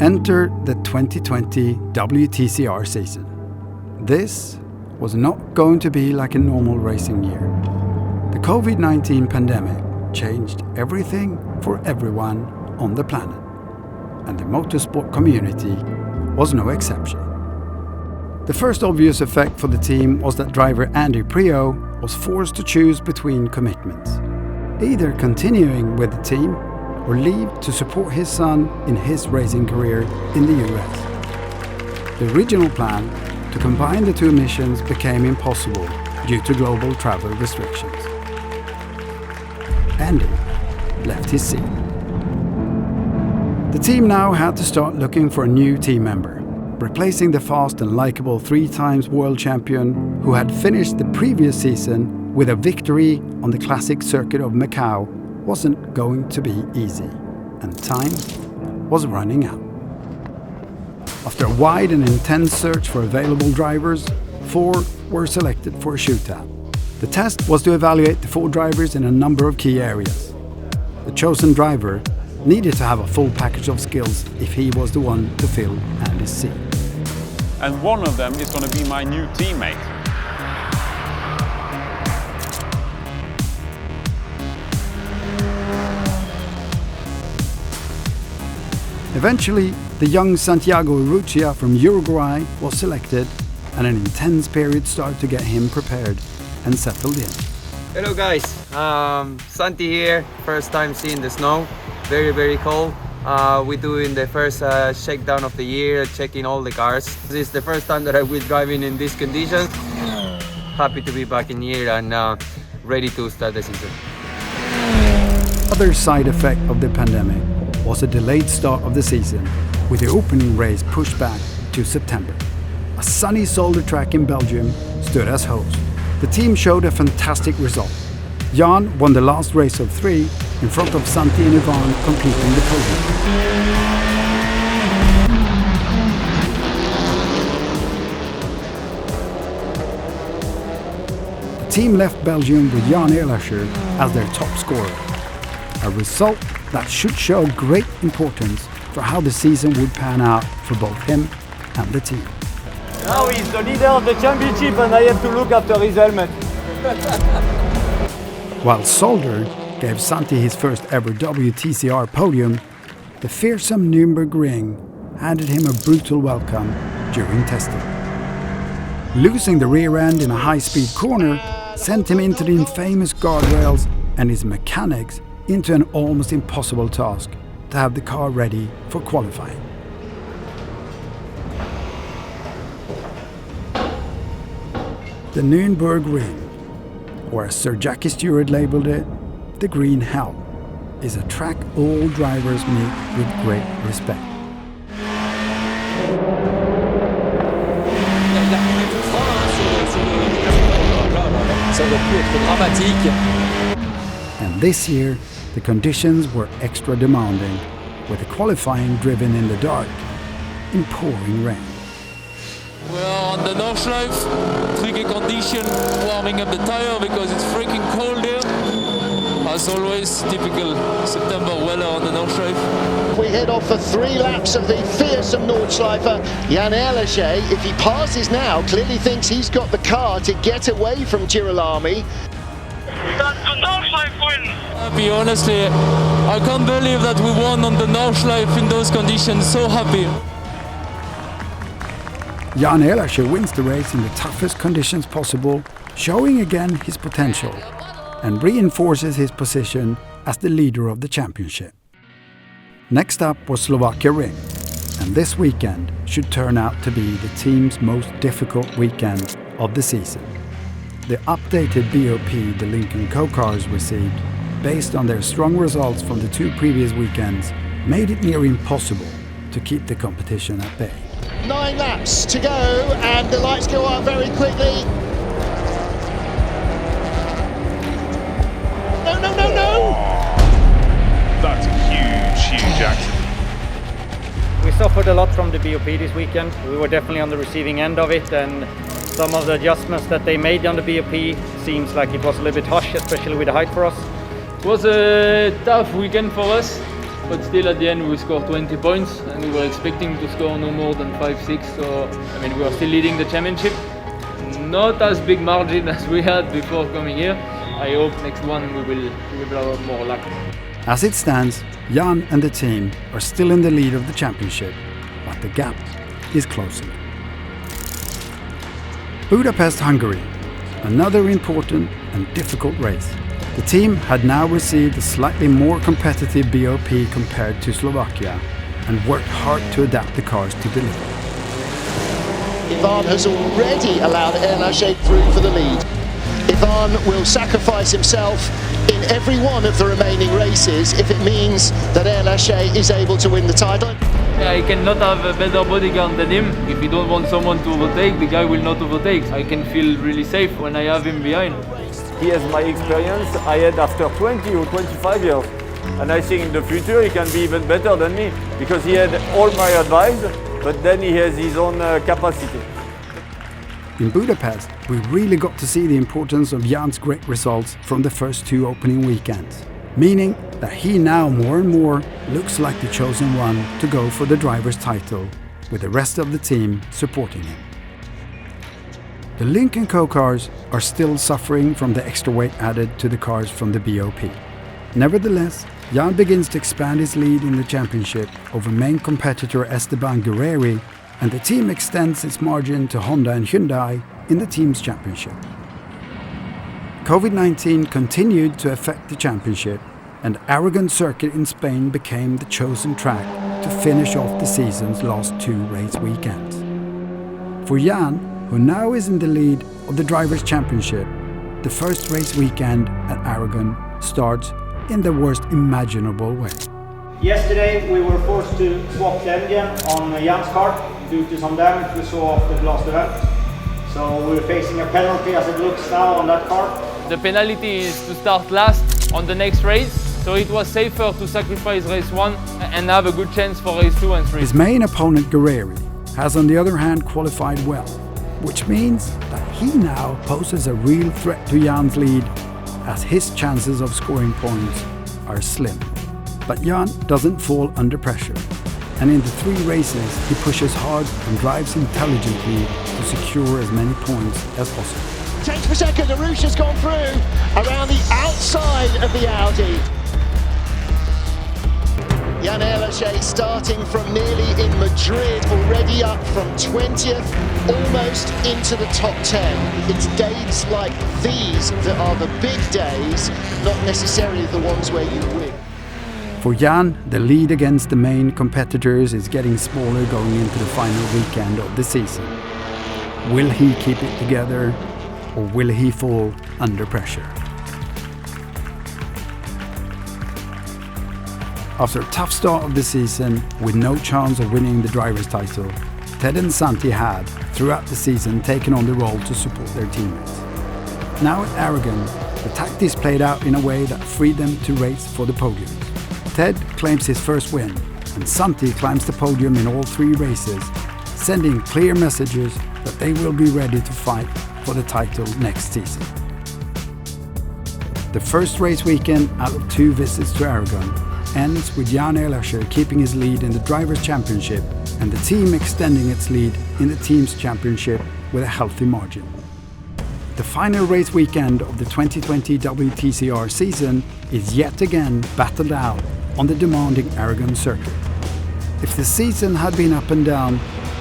Enter the 2020 WTCR season. This was not going to be like a normal racing year. The COVID-19 pandemic changed everything for everyone on the planet, and the motorsport community was no exception. The first obvious effect for the team was that driver Andy Prio was forced to choose between commitments, either continuing with the team or leave to support his son in his racing career in the US. The original plan to combine the two missions became impossible due to global travel restrictions. Andy left his seat. The team now had to start looking for a new team member, replacing the fast and likable 3-time world champion who had finished the previous season with a victory on the classic circuit of Macau wasn't going to be easy, and time was running out. After a wide and intense search for available drivers, 4 were selected for a shootout. The test was to evaluate the 4 drivers in a number of key areas. The chosen driver needed to have a full package of skills if he was the one to fill Andy's seat. And one of them is going to be my new teammate. Eventually, the young Santiago Urrutia from Uruguay was selected, and an intense period started to get him prepared and settled in. Hello guys, Santi here, first time seeing the snow, very cold. We're doing the first shakedown of the year, checking all the cars. This is the first time that I will driving in these conditions. Happy to be back in here and ready to start the season. Other side effect of the pandemic was a delayed start of the season, with the opening race pushed back to September. A sunny Zolder track in Belgium stood as host. The team showed a fantastic result. Jan won the last race of 3 in front of Santi and Ivan, completing the podium. The team left Belgium with Jan Erlacher as their top scorer, a result that should show great importance for how the season would pan out for both him and the team. Now he's the leader of the championship and I have to look after his helmet. While Zolder gave Santi his first ever WTCR podium, the fearsome Nürburgring ring handed him a brutal welcome during testing. Losing the rear end in a high-speed corner sent him into the infamous guardrails and his mechanics into an almost impossible task to have the car ready for qualifying. The Nürburgring, or as Sir Jackie Stewart labelled it, the Green Hell, is a track all drivers meet with great respect. And this year, the conditions were extra demanding, with the qualifying driven in the dark, in pouring rain. We're on the Nordschleife, tricky condition, warming up the tire because it's freaking cold here. As always, typical September weather on the Nordschleife. We head off for 3 laps of the fearsome Nordschleife. Jan Erlacher, if he passes now, clearly thinks he's got the car to get away from Girolami. That's the Nordschleife win! I'll be honestly, I can't believe that we won on the Nordschleife in those conditions, so happy. Jan Erlacher wins the race in the toughest conditions possible, showing again his potential, and reinforces his position as the leader of the championship. Next up was Slovakia Ring, and this weekend should turn out to be the team's most difficult weekend of the season. The updated BOP the Lynk Co cars received, based on their strong results from the 2 previous weekends, made it near impossible to keep the competition at bay. 9 laps to go and the lights go up very quickly. No! That's a huge accident. We suffered a lot from the BOP this weekend. We were definitely on the receiving end of it, and some of the adjustments that they made on the BOP seems like it was a little bit harsh, especially with the height for us. It was a tough weekend for us. but still at the end we scored 20 points and we were expecting to score no more than 5-6, so I mean we are still leading the championship. Not as big margin as we had before coming here. I hope next one we will have more luck. As it stands, Jan and the team are still in the lead of the championship, but the gap is closing. Budapest, Hungary, another important and difficult race. The team had now received a slightly more competitive BOP compared to Slovakia and worked hard to adapt the cars to deliver. Ivan has already allowed Erlaché through for the lead. Ivan will sacrifice himself in every one of the remaining races if it means that Erlaché is able to win the title. I cannot have a better bodyguard than him. If you don't want someone to overtake, the guy will not overtake. I can feel really safe when I have him behind. He has my experience I had after 20 or 25 years. And I think in the future he can be even better than me because he had all my advice, but then he has his own capacity. In Budapest, we really got to see the importance of Jan's great results from the first two opening weekends, meaning that he now more and more looks like the chosen one to go for the driver's title, with the rest of the team supporting him. The Lynk Co cars are still suffering from the extra weight added to the cars from the BOP. Nevertheless, Jan begins to expand his lead in the championship over main competitor Esteban Guerreri, and the team extends its margin to Honda and Hyundai in the team's championship. COVID-19 continued to affect the championship, and Aragon circuit in Spain became the chosen track to finish off the season's last two race weekends. For Jan, who now is in the lead of the Drivers' Championship, the first race weekend at Aragon starts in the worst imaginable way. Yesterday we were forced to swap the engine on Jan's car due to some damage we saw after the last event. So we're facing a penalty as it looks now on that car. The penalty is to start last on the next race, so it was safer to sacrifice race 1 and have a good chance for race 2 and 3. His main opponent Guerreri has on the other hand qualified well, which means that he now poses a real threat to Jan's lead, as his chances of scoring points are slim. But Jan doesn't fall under pressure, and in the three races he pushes hard and drives intelligently to secure as many points as possible. Tenths per second, Arusha's gone through around the outside of the Audi. Jan Erlaché starting from nearly in Madrid, already up from 20th, almost into the top 10. It's days like these that are the big days, not necessarily the ones where you win. For Jan, the lead against the main competitors is getting smaller going into the final weekend of the season. Will he keep it together, or will he fall under pressure? After a tough start of the season, with no chance of winning the driver's title, Ted and Santi had, throughout the season, taken on the role to support their teammates. Now at Aragon, the tactics played out in a way that freed them to race for the podium. Ted claims his first win, and Santi climbs the podium in all three races, sending clear messages that they will be ready to fight for the title next season. The first race weekend out of two visits to Aragon ends with Jan Erlaché keeping his lead in the Drivers' Championship and the team extending its lead in the Teams' Championship with a healthy margin. The final race weekend of the 2020 WTCR season is yet again battled out on the demanding Aragon circuit. If the season had been up and down,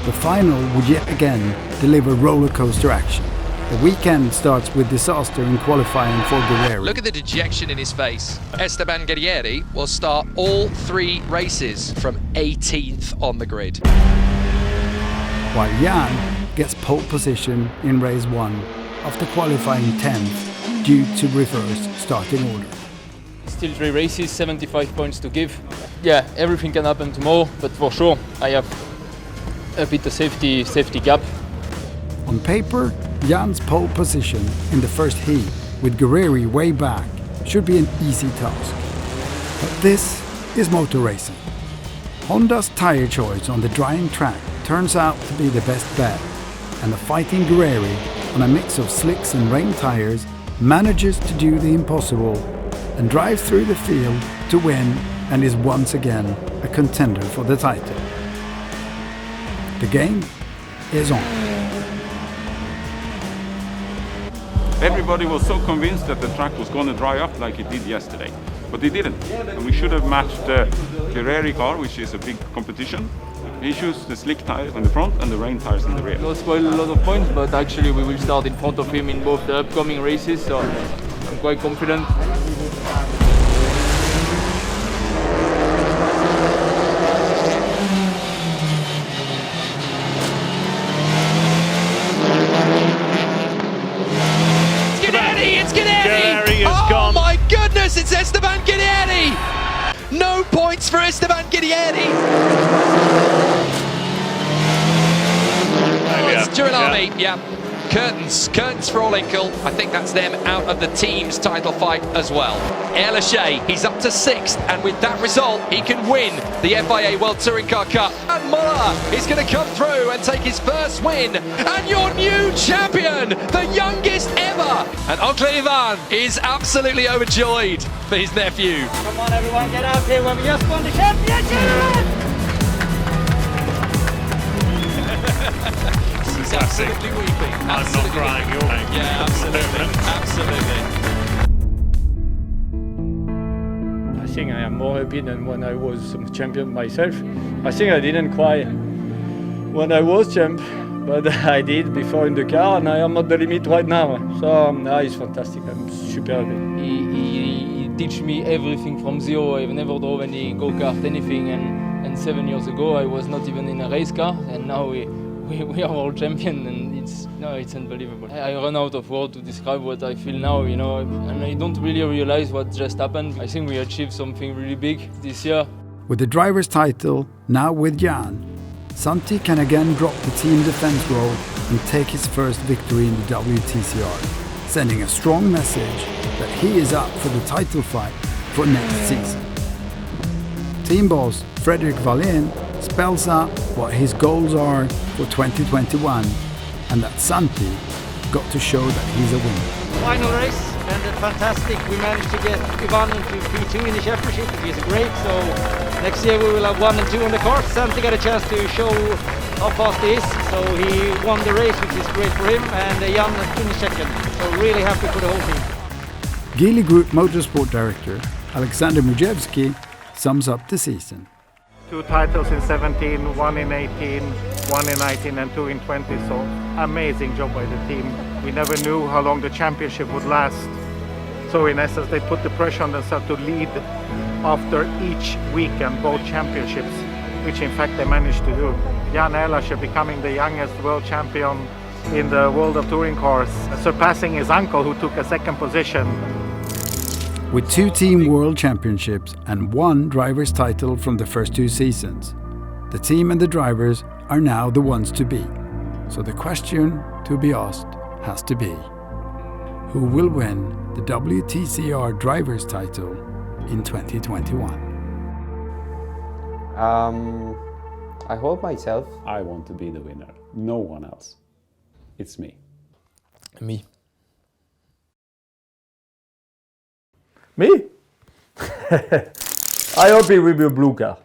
the final would yet again deliver roller coaster action. The weekend starts with disaster in qualifying for Guerreri. Look at the dejection in his face. Esteban Guerreri will start all three races from 18th on the grid. While Jan gets pole position in race 1 after qualifying 10th due to reverse starting order. Still 3 races, 75 points to give. Yeah, everything can happen tomorrow, but for sure I have a bit of safety gap. On paper, Jan's pole position in the first heat with Guerreri way back should be an easy task. But this is motor racing. Honda's tyre choice on the drying track turns out to be the best bet, and the fighting Guerreri on a mix of slicks and rain tyres manages to do the impossible and drive through the field to win and is once again a contender for the title. The game is on. Everybody was so convinced that the track was going to dry up like it did yesterday, but it didn't. And we should have matched the Ferrari car, which is a big competition. He chose the slick tires on the front and the rain tires in the rear. Lost quite a lot of points, but actually we will start in front of him in both the upcoming races, so I'm quite confident. Oh my goodness, it's Esteban Guerrieri! No points for Esteban Guerrieri! Oh, it's Girolami, yeah. Curtains for Olinkel. I think that's them out of the team's title fight as well. Erlache, he's up to 6th, and with that result, he can win the FIA World Touring Car Cup. And Muller is going to come through and take his first win. And your new champion, the youngest ever. And Oncle Ivan is absolutely overjoyed for his nephew. Come on everyone, get out here when we just won the championship! He's absolutely weeping. I'm not crying, you're crying. Yeah, absolutely. I think I am more happy than when I was champion myself. I think I didn't cry when I was champ, but I did before in the car, and I am at the limit right now. So it's fantastic. I'm super happy. He teach me everything from zero. I've never drove any go-kart, anything, and 7 years ago I was not even in a race car, and now we are world champion, and it's unbelievable. I run out of words to describe what I feel now, you know, and I don't really realize what just happened. I think we achieved something really big this year. With the driver's title now with Jan, Santi can again drop the team defense role and take his first victory in the WTCR, sending a strong message that he is up for the title fight for next season. Team boss Frederick Wallin spells out what his goals are for 2021, and that Santi got to show that he's a winner. Final race, and fantastic. We managed to get Ivan into P2 in the championship, which is great. So next year we will have 1 and 2 on the car. Santi got a chance to show how fast he is. So he won the race, which is great for him, and Jan finished second. So really happy for the whole team. Geely Group Motorsport Director Alexander Mujevski sums up the season. 2 titles in 17, 1 in 18, 1 in 19 and 2 in 20, so amazing job by the team. We never knew how long the championship would last, so in essence they put the pressure on themselves to lead after each weekend both championships, which in fact they managed to do. Jan Erlache becoming the youngest world champion in the world of touring cars, surpassing his uncle who took a 2nd position. With 2 team world championships and 1 driver's title from the first 2 seasons, the team and the drivers are now the ones to beat. So the question to be asked has to be, who will win the WTCR driver's title in 2021? I hope myself. I want to be the winner, no one else. It's me. Me. Me? I hope it will be a blue car.